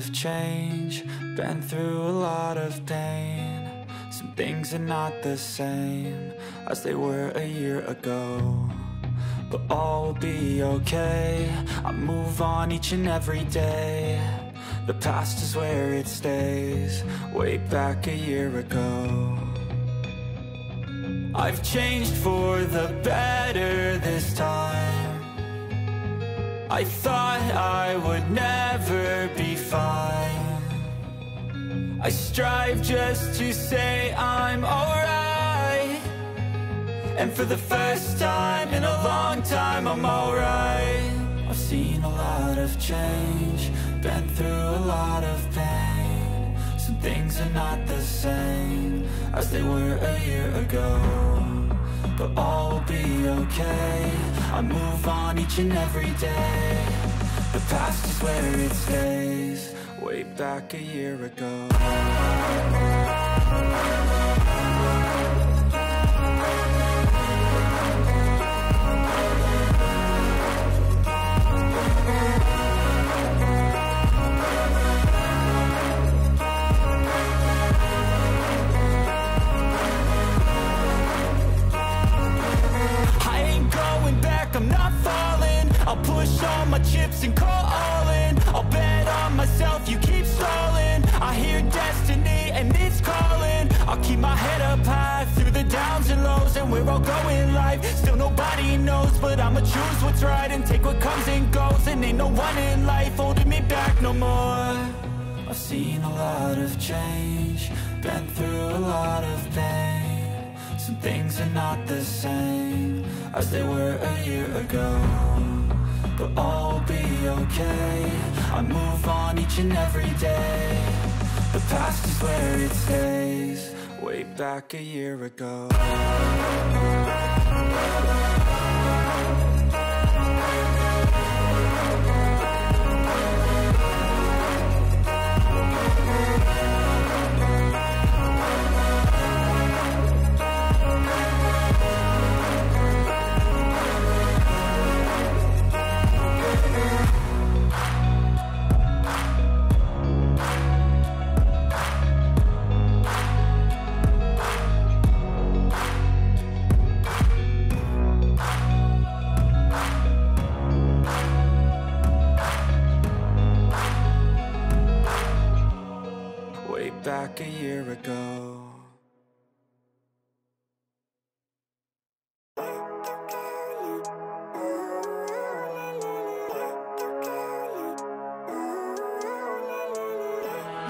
of change, been through a lot of pain. Some things are not the same as they were a year ago, but all will be okay. I move on each and every day. The past is where it stays, way back a year ago. I've changed for the better this time. I thought I would never be fine. I strive just to say I'm alright, and for the first time in a long time I'm alright. I've seen a lot of change, been through a lot of pain. Some things are not the same as they were a year ago, but all will be okay. I move on each and every day. The past is where it stays, way back a year ago. I'm not falling, I'll push all my chips and call all in. I'll bet on myself, you keep stalling. I hear destiny and it's calling. I'll keep my head up high through the downs and lows, and we're all going life. Still nobody knows, but I'ma choose what's right and take what comes and goes. And ain't no one in life holding me back no more. I've seen a lot of change, been through a lot of pain. Some things are not the same as they were a year ago, but all will be okay. I move on each and every day. The past is where it stays, way back a year ago. Back a year ago.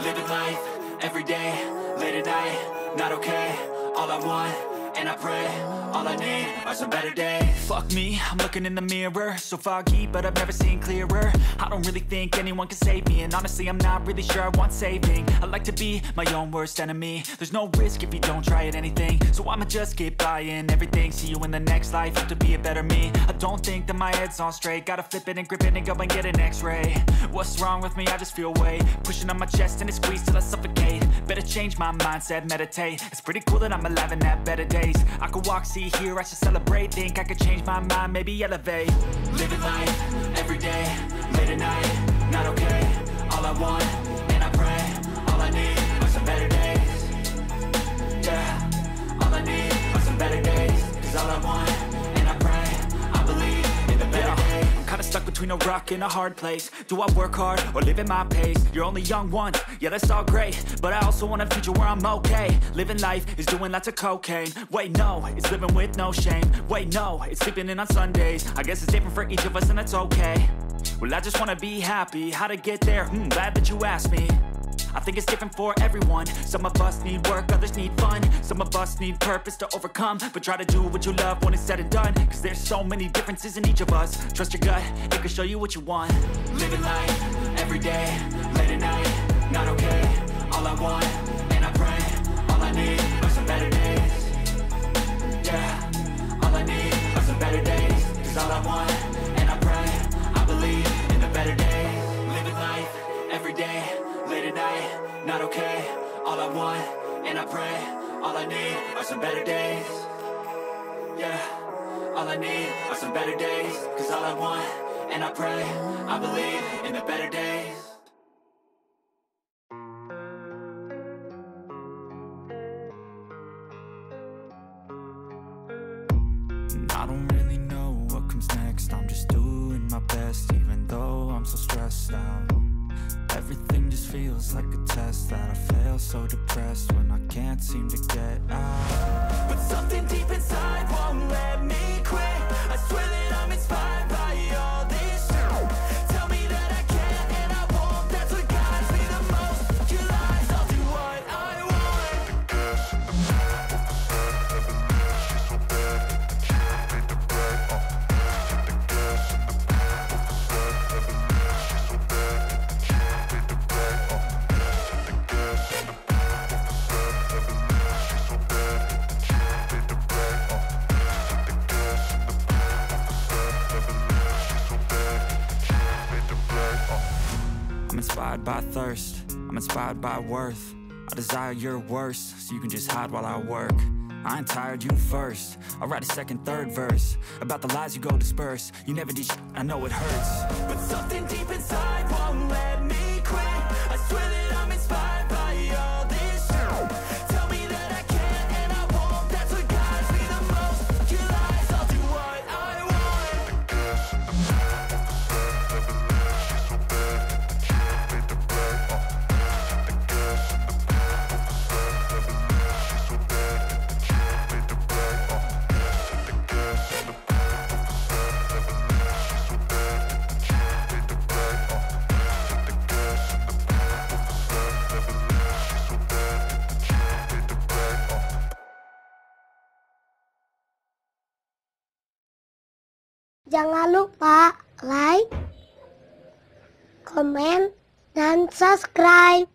Living life, every day, late at night, not okay. All I want, and I pray, all I need are some better days. Fuck me, I'm looking in the mirror, so foggy, but I've never seen clearer. I don't really think anyone can save me, and honestly I'm not really sure I want saving. I like to be my own worst enemy. There's no risk if you don't try at anything, so I'ma just keep buying everything. See you in the next life, have to be a better me. I don't think that my head's on straight, gotta flip it and grip it and go and get an x-ray. What's wrong with me? I just feel weight pushing on my chest and it squeezes till I suffocate. Better change my mindset, meditate. It's pretty cool that I'm alive and have better days. I could walk, see, hear, I should celebrate. Think I could change my mind, maybe elevate. Living life, every day, late at night, not okay. All I want, and I pray, all I need are some better days. Yeah, all I need are some better days. Cause all I want, and I pray, I believe in the better days. I'm kinda stuck between a rock and a hard place. Do I work hard or live at my pace? You're only young once, yeah that's all great, but I also want a future where I'm okay. Living life is doing lots of cocaine. Wait no, it's living with no shame. Wait no, it's sleeping in on Sundays. I guess it's different for each of us and that's okay. Well I just wanna be happy, how to get there? Glad that you asked me. I think it's different for everyone. Some of us need work, others need fun. Some of us need purpose to overcome. But try to do what you love when it's said and done. Cause there's so many differences in each of us. Trust your gut, it can show you what you want. Living life, every day, late at night, not okay. All I want, and I pray, all I need are some better days. Yeah, all I need are some better days. Cause all I want, and I pray, I believe in the better days. Living life, every day, late at night, not okay. All I want, and I pray, all I need are some better days. Yeah, all I need are some better days. Cause all I want, and I pray, I believe in the better days. And I don't really know what comes next. I'm just doing my best, even though I'm so stressed out. Everything just feels like a test that I fail, so depressed when I can't seem to get out. But something deep inside won't let me quit. I swear that I'm inspired by all this shit. Tell me that I can and I won't. That's what guides me the most. Your lies, I'll do what I want. I'm inspired by thirst, I'm inspired by worth. I desire your worst, so you can just hide while I work. I ain't tired, you first. I'll write a second, third verse about the lies you go disperse. You never did shit, I know it hurts. But something deep inside won't let me quit. I swear that I'm inspired by all this shit. Tell me that I can and I won't. That's what guides me the most. Your lies, I'll do what I want. Jangan lupa like, komen, dan subscribe.